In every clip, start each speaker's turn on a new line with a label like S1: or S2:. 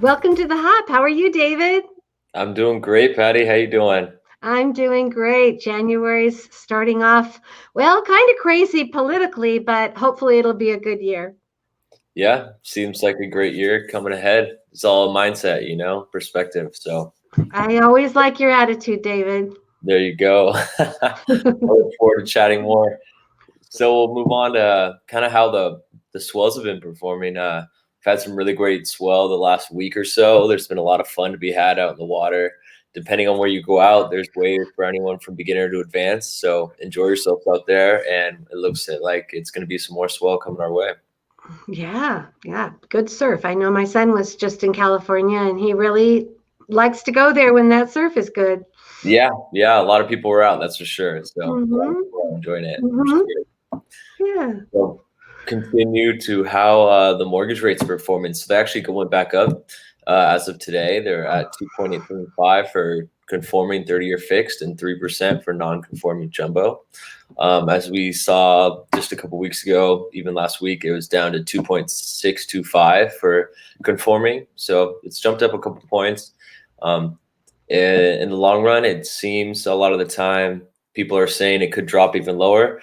S1: Welcome to the Hub. How are you, David?
S2: I'm doing great, Patty. How you doing?
S1: I'm doing great. January's starting off, well, kind of crazy politically, but hopefully it'll be a good year.
S2: Yeah, seems like a great year coming ahead. It's all mindset, perspective. So
S1: I always like your attitude, David.
S2: there you go. I look forward to chatting more. So we'll move on to kind of how the swells have been performing. We've had some really great swell the last week or so. There's been a lot of fun to be had out in the water. Depending on where you go out, there's waves for anyone from beginner to advanced. So enjoy yourself out there, and it looks like it's going to be some more swell coming our way.
S1: Yeah, good surf. I know my son was just in California and he really likes to go there when that surf is good.
S2: Yeah, a lot of people were out, that's for sure. So a lot of
S1: Mm-hmm.
S2: people are enjoying it, which is
S1: Mm-hmm.
S2: good.
S1: Yeah.
S2: So continue to how the mortgage rates are performing. So they actually went back up as of today. They're at 2.875 for conforming 30-year fixed and 3% for non-conforming jumbo. As we saw just a couple weeks ago, even last week, it was down to 2.625 for conforming. So it's jumped up a couple points. Um, in the long run, it seems a lot of the time people are saying it could drop even lower.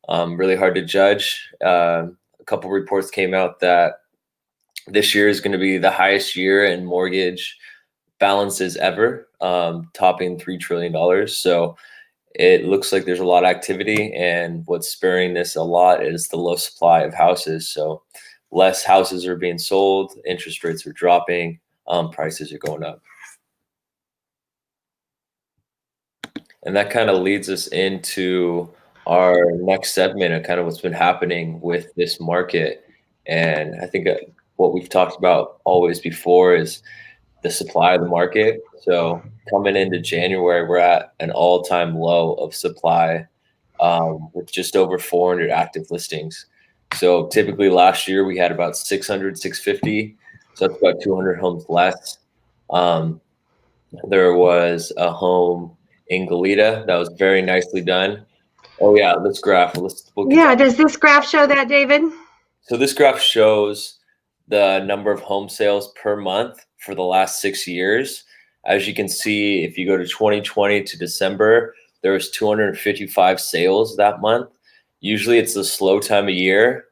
S2: Really hard to judge. A couple reports came out that this year is going to be the highest year in mortgage balances ever, topping $3 trillion. So it looks like there's a lot of activity, and what's spurring this a lot is the low supply of houses. So less houses are being sold, interest rates are dropping, prices are going up. And that kind of leads us into our next segment of kind of what's been happening with this market. And I think what we've talked about always before is the supply of the market. So coming into January, we're at an all-time low of supply, with just over 400 active listings. So typically last year we had about 600, 650. So that's about 200 homes less. Um, there was a home in Goleta that was very nicely done. Oh yeah, this graph. We'll get to
S1: Yeah.
S2: that.
S1: Does this graph show that, David?
S2: So this graph shows the number of home sales per month for the last 6 years. As you can see, if you go to 2020 to December, there was 255 sales that month. Usually it's a slow time of year.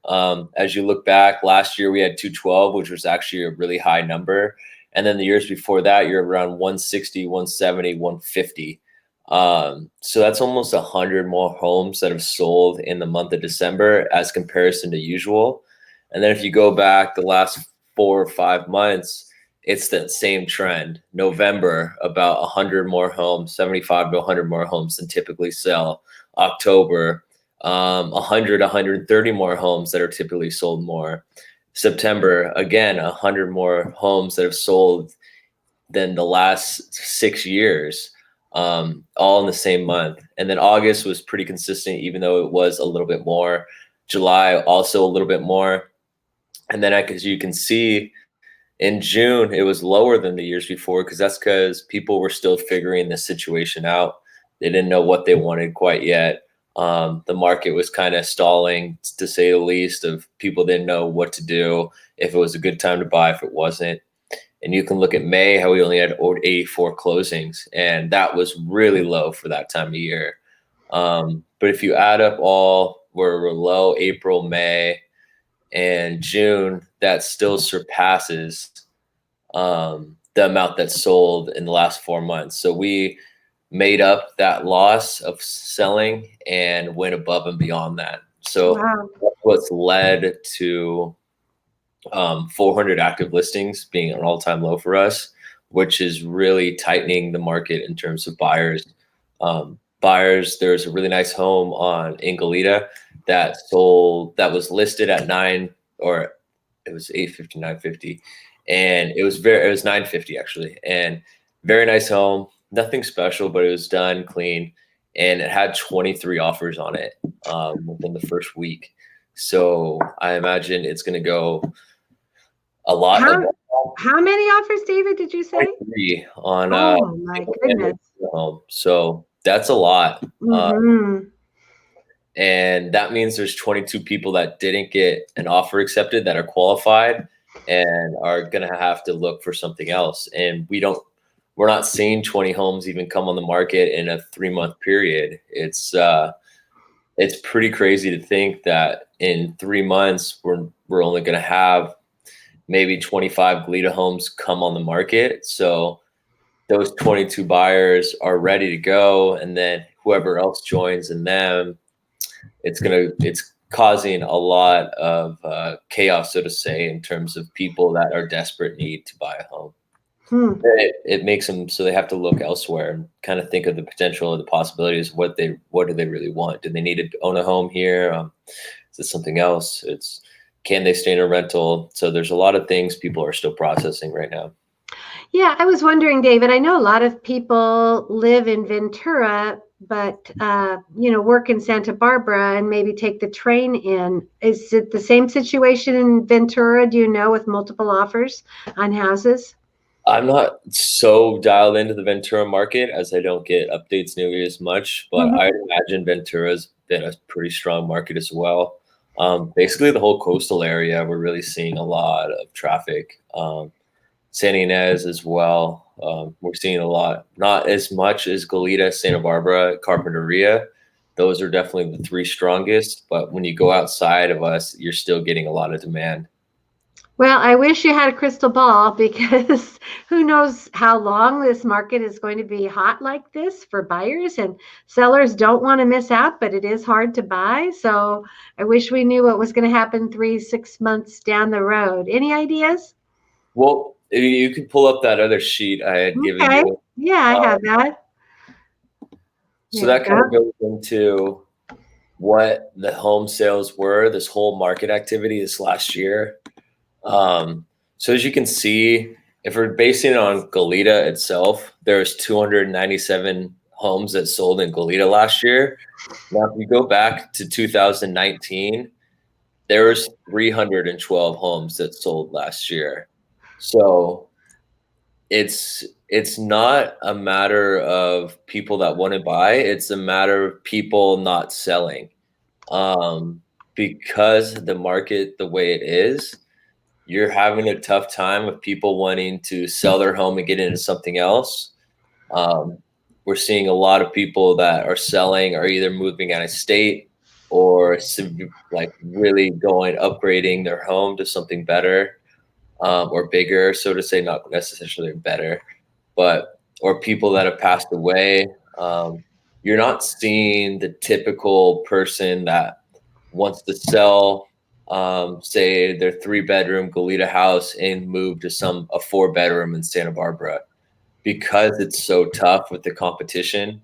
S2: As you look back, last year we had 212, which was actually a really high number. And then the years before that, you're around 160, 170, 150. So that's almost 100 more homes that have sold in the month of December as comparison to usual. And then if you go back the last 4 or 5 months, it's that same trend. November, about 100 more homes, 75 to 100 more homes than typically sell. October, 100, 130 more homes that are typically sold more. September, again, 100 more homes that have sold than the last 6 years, all in the same month. And then August was pretty consistent, even though it was a little bit more. July, also a little bit more. And then, as you can see, in June, it was lower than the years before because people were still figuring the situation out. They didn't know what they wanted quite yet. The market was kind of stalling, to say the least, of people didn't know what to do, if it was a good time to buy, if it wasn't. And you can look at May, how we only had 84 closings, and that was really low for that time of year. But if you add up all where we're low, April, May, and June, that still surpasses the amount that's sold in the last 4 months. So we made up that loss of selling and went above and beyond that. So
S1: Wow.
S2: that's what's led to 400 active listings being an all-time low for us, which is really tightening the market in terms of buyers. There's a really nice home on Goleta that sold, that was listed at nine, or it was 850, 950, and it was 950 actually, and very nice home, nothing special, but it was done clean, and it had 23 offers on it within the first week. So I imagine it's going to go a lot
S1: How
S2: of
S1: how many offers, David, did you say?
S2: 23 on
S1: Oh my goodness.
S2: home. So that's a lot.
S1: Mm-hmm.
S2: And that means there's 22 people that didn't get an offer accepted that are qualified. and are going to have to look for something else. And we're not seeing 20 homes even come on the market in a 3-month period. It's pretty crazy to think that in 3 months we're only going to have maybe 25 Glida homes come on the market. So those 22 buyers are ready to go, and then whoever else joins in them, it's causing a lot of chaos, so to say, in terms of people that are desperate need to buy a home.
S1: Hmm.
S2: It makes them so they have to look elsewhere and kind of think of the potential or the possibilities. What do they really want? Do they need to own a home here? Is it something else? It's can they stay in a rental? So there's a lot of things people are still processing right now.
S1: Yeah, I was wondering, David, I know a lot of people live in Ventura, but work in Santa Barbara and maybe take the train in. Is it the same situation in Ventura, do you know, with multiple offers on houses?
S2: I'm not so dialed into the Ventura market as I don't get updates nearly as much, but
S1: Mhm.
S2: I imagine Ventura's been a pretty strong market as well. Basically, the whole coastal area, we're really seeing a lot of traffic. San Ynez as well. We're seeing a lot, not as much as Goleta, Santa Barbara, Carpinteria. Those are definitely the three strongest. But when you go outside of us, you're still getting a lot of demand.
S1: Well, I wish you had a crystal ball because who knows how long this market is going to be hot like this for buyers, and sellers don't want to miss out, but it is hard to buy. So I wish we knew what was going to happen 3, 6 months down the road. Any ideas?
S2: Well, you can pull up that other sheet I had given
S1: Okay.
S2: you.
S1: Yeah, I
S2: Uh,
S1: have that.
S2: so
S1: There you
S2: that kind
S1: go.
S2: of goes into what the home sales were, this whole market activity this last year. So as you can see, if we're basing it on Goleta itself, there's 297 homes that sold in Goleta last year. Now, if you go back to 2019, there was 312 homes that sold last year. So it's not a matter of people that want to buy; it's a matter of people not selling. Um, because the market the way it is, you're having a tough time with people wanting to sell their home and get into something else. Um, we're seeing a lot of people that are selling are either moving out of state or like really going upgrading their home to something better, or bigger, so to say, not necessarily better, but or people that have passed away. You're not seeing the typical person that wants to sell, say, their 3-bedroom Goleta house and move to a 4-bedroom in Santa Barbara, because it's so tough with the competition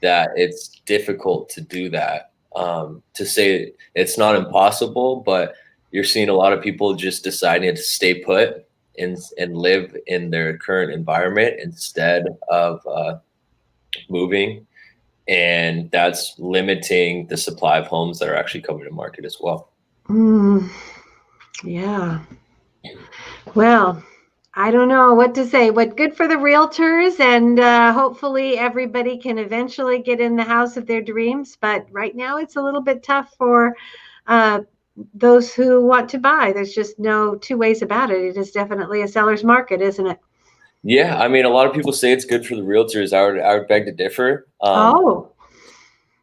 S2: that it's difficult to do that. To say it's not impossible, but you're seeing a lot of people just deciding to stay put and live in their current environment instead of moving, and that's limiting the supply of homes that are actually coming to market as well.
S1: Mm, yeah. Well, I don't know what to say. What good for the realtors, and hopefully everybody can eventually get in the house of their dreams. But right now, it's a little bit tough for uh, those who want to buy. There's just no two ways about it. It is definitely a seller's market, isn't it?
S2: Yeah, I mean, a lot of people say it's good for the realtors. I would beg to differ.
S1: Oh,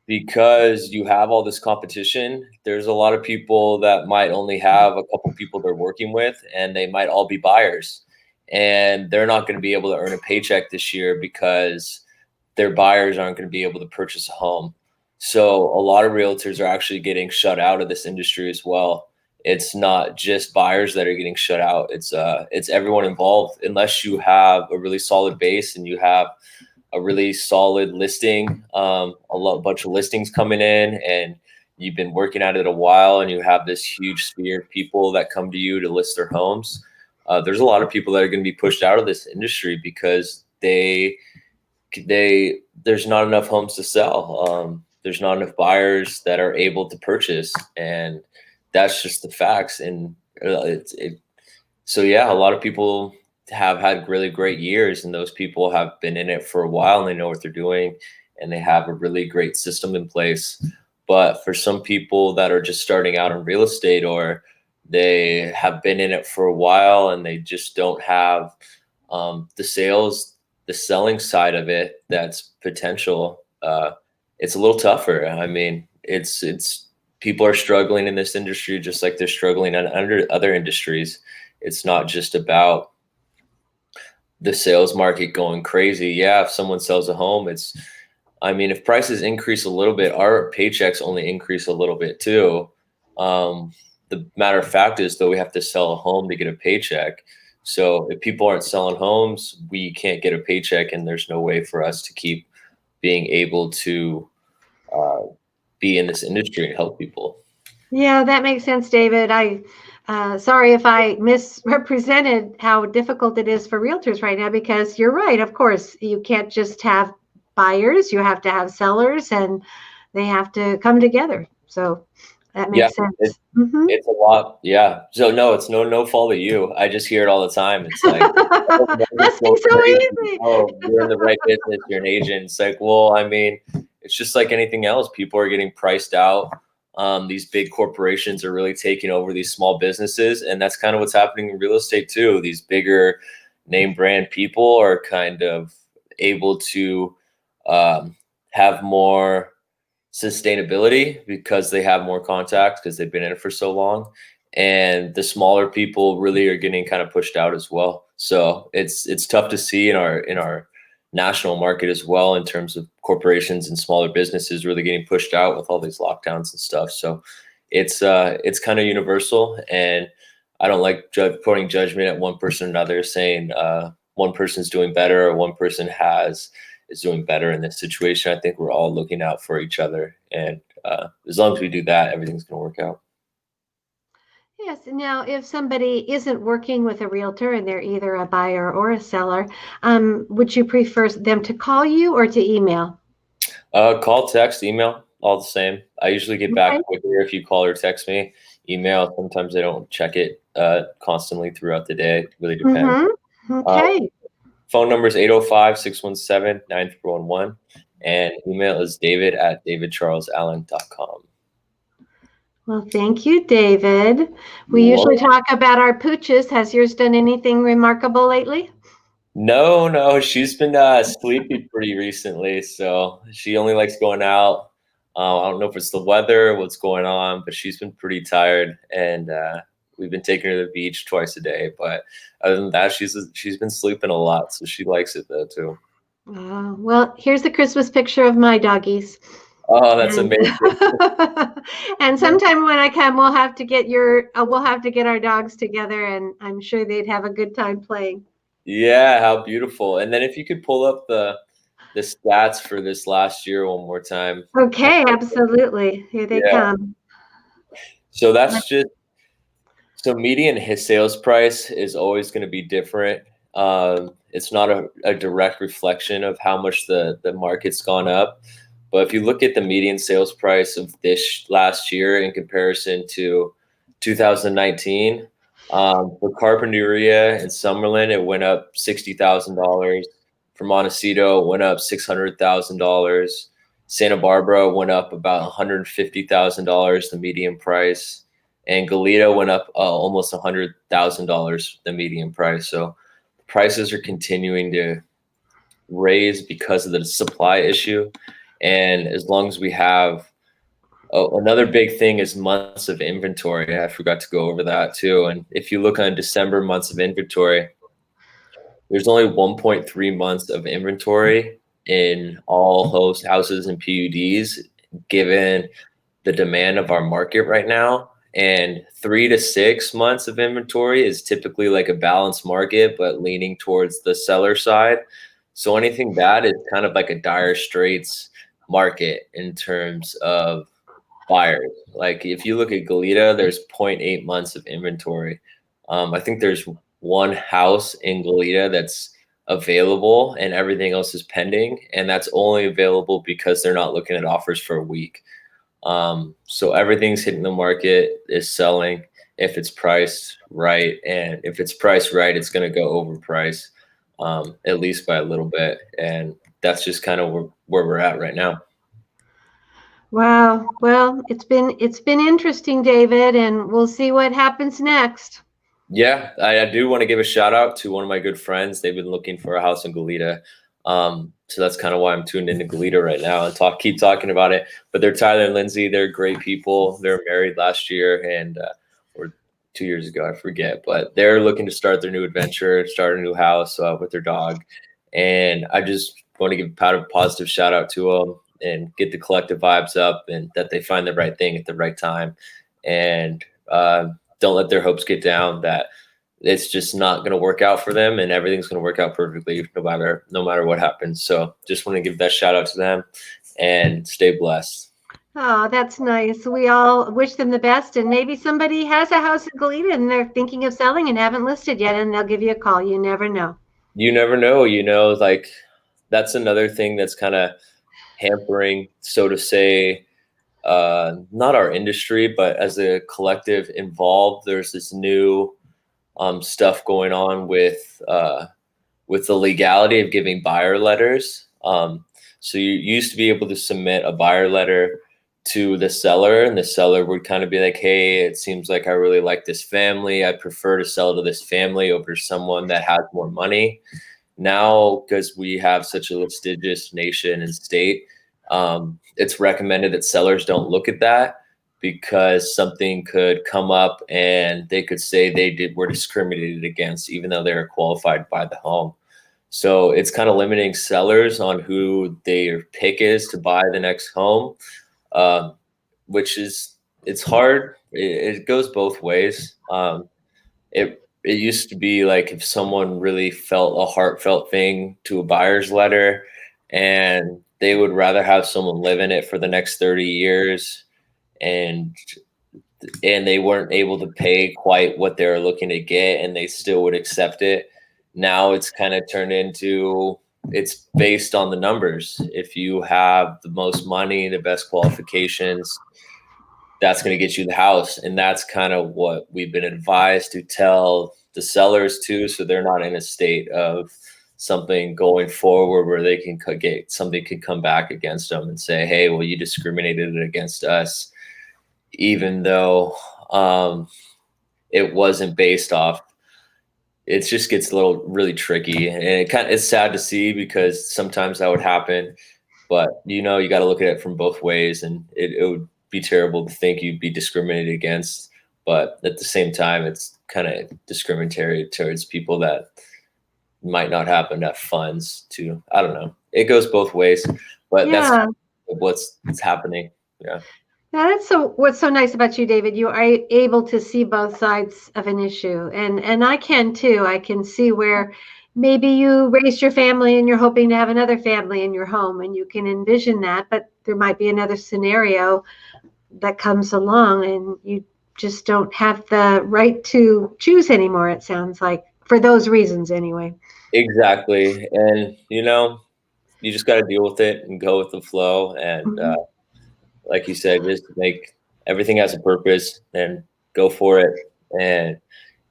S2: Because you have all this competition, there's a lot of people that might only have a couple people they're working with, and they might all be buyers. And they're not going to be able to earn a paycheck this year because their buyers aren't going to be able to purchase a home. So a lot of realtors are actually getting shut out of this industry as well. It's not just buyers that are getting shut out. It's everyone involved. Unless you have a really solid base and you have a really solid listing, bunch of listings coming in, and you've been working at it a while, and you have this huge sphere of people that come to you to list their homes. There's a lot of people that are going to be pushed out of this industry because there's not enough homes to sell. There's not enough buyers that are able to purchase, and that's just the facts. And so yeah, a lot of people have had really great years, and those people have been in it for a while, and they know what they're doing, and they have a really great system in place. But for some people that are just starting out in real estate, or they have been in it for a while and they just don't have the sales, the selling side of it that's potential. It's a little tougher. I mean, it's people are struggling in this industry just like they're struggling in under other industries. It's not just about the sales market going crazy. Yeah, if someone sells a home, it's, I mean, if prices increase a little bit, our paychecks only increase a little bit too. Um, the matter of fact is, though, we have to sell a home to get a paycheck. So if people aren't selling homes, we can't get a paycheck, and there's no way for us to keep being able to uh, be in this industry and help people.
S1: Yeah, that makes sense, David. Sorry if I misrepresented how difficult it is for realtors right now, because you're right. Of course, you can't just have buyers, you have to have sellers, and they have to come together. So that
S2: Yeah,
S1: makes sense. Hmm.
S2: it's a lot. Yeah. So no, it's no fault of you. I just hear it all the time. It's like, oh, the market's
S1: Must be
S2: going
S1: so
S2: crazy.
S1: easy.
S2: Oh, you're in the right business. You're an agent. It's like, well, I mean, it's just like anything else. People are getting priced out. These big corporations are really taking over these small businesses, and that's kind of what's happening in real estate too. These bigger name brand people are kind of able to um, have more sustainability because they have more contacts because they've been in it for so long, and the smaller people really are getting kind of pushed out as well. So it's tough to see in our national market as well, in terms of corporations and smaller businesses really getting pushed out with all these lockdowns and stuff. So it's kind of universal, and I don't like putting judgment at one person or another, saying one person's doing better or one person is doing better in this situation. I think we're all looking out for each other, and as long as we do that, everything's going to work out.
S1: Yes. Now, if somebody isn't working with a realtor and they're either a buyer or a seller, would you prefer them to call you or to email?
S2: Call, text, email, all the same. I usually get back
S1: Okay.
S2: quicker if you call or text me. Email, sometimes I don't check it constantly throughout the day. It really depends.
S1: Mm-hmm.
S2: Uh,
S1: Okay.
S2: phone number is 805-617-9311, and email is david@davidcharlesallen.com.
S1: Well, thank you, David. We
S2: You're
S1: usually
S2: welcome.
S1: talk about our pooches. Has yours done anything remarkable lately?
S2: No, no, she's been sleepy pretty recently, so she only likes going out. I don't know if it's the weather or what's going on, but she's been pretty tired, and we've been taking her to the beach twice a day. But other than that, she's been sleeping a lot, so she likes it though too.
S1: Well, here's the Christmas picture of my doggies.
S2: Oh, that's
S1: And,
S2: amazing.
S1: and sometime when I come, we'll have to get our dogs together, and I'm sure they'd have a good time playing.
S2: Yeah, how beautiful. And then if you could pull up the stats for this last year one more time.
S1: Okay, absolutely. Here they
S2: Yeah.
S1: come.
S2: So that's just So median his sales price is always going to be different. It's not a direct reflection of how much the market's gone up. But if you look at the median sales price of this last year in comparison to 2019, for Carpinteria in Summerlin, it went up $60,000. For Montecito, it went up $600,000. Santa Barbara went up about $150,000, the median price, and Goleta went up almost $100,000, the median price. So prices are continuing to raise because of the supply issue, and as long as we have another big thing is months of inventory. I forgot to go over that too. And if you look on December months of inventory, there's only 1.3 months of inventory in all host houses and PUDs, given the demand of our market right now. And 3 to 6 months of inventory is typically like a balanced market, but leaning towards the seller side. So anything bad is kind of like a dire straits market in terms of buyers. Like if you look at Goleta, there's zero point 0.8 months of inventory. I think there's one house in Goleta that's available and everything else is pending. And that's only available because they're not looking at offers for a week. So everything's hitting the market, is selling if it's priced right. And if it's priced right, it's going to go overpriced, at least by a little bit. And that's just kind of where we're at right now.
S1: Wow. Well, it's been interesting, David, and we'll see what happens next.
S2: Yeah, I do want to give a shout out to one of my good friends. They've been looking for a house in Goleta. So that's kind of why I'm tuned into Goleta right now and keep talking about it. But they're Tyler and Lindsay. They're great people. They're married last year and or 2 years ago, I forget. But they're looking to start their new adventure, start a new house with their dog. And I just want to give a positive shout out to them and get the collective vibes up and that they find the right thing at the right time. And don't let their hopes get down that it's just not going to work out for them and everything's going to work out perfectly no matter what happens. So just want to give that shout out to them and stay blessed.
S1: Oh, that's nice. We all wish them the best, and maybe somebody has a house in Goleta and they're thinking of selling and haven't listed yet, and they'll give you a call. You never know.
S2: You never know, like that's another thing that's kind of hampering, so to say, not our industry, but as a collective involved, there's this new stuff going on with the legality of giving buyer letters. So you used to be able to submit a buyer letter to the seller, and the seller would kind of be like, "Hey, it seems like I really like this family. I prefer to sell to this family over someone that has more money." Now, because we have such a litigious nation and state, it's recommended that sellers don't look at that because something could come up and they could say were discriminated against, even though they were qualified to buy the home. So it's kind of limiting sellers on who their pick is to buy the next home, um, which is it's hard. It goes both ways. It used to be like if someone really felt a heartfelt thing to a buyer's letter and they would rather have someone live in it for the next 30 years and they weren't able to pay quite what they were looking to get and they still would accept it. Now it's kind of turned into it's based on the numbers. If you have the most money, the best qualifications, that's going to get you the house. And that's kind of what we've been advised to tell the sellers too. So they're not in a state of something going forward where they can get something could come back against them and say, hey, well, you discriminated against us, even though it wasn't based off. It just gets a little really tricky, and it's sad to see because sometimes that would happen, but you got to look at it from both ways, and it would be terrible to think you'd be discriminated against, but at the same time, it's kind of discriminatory towards people that might not have enough funds to. I don't know. It goes both ways, but that's
S1: Yeah.
S2: what's happening. Yeah.
S1: Now that's what's so nice about you, David. You are able to see both sides of an issue. And I can too. I can see where maybe you raised your family and you're hoping to have another family in your home and you can envision that, but there might be another scenario that comes along and you just don't have the right to choose anymore, it sounds like, for those reasons anyway.
S2: Exactly. And you just got to deal with it and go with the flow. And
S1: Mhm.
S2: like you said, just make everything has a purpose and go for it and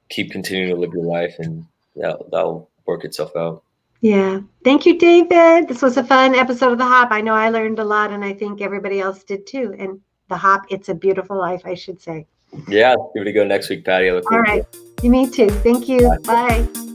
S2: keep continuing to live your life, and that'll work itself out.
S1: Yeah. Thank you, David. This was a fun episode of The Hop. I know I learned a lot, and I think everybody else did too. And The Hop, it's a beautiful life, I should say.
S2: Yeah, give it a go next week, Patty. I look
S1: All
S2: forward to
S1: right.
S2: it.
S1: You me too. Thank you.
S2: Bye.
S1: Bye.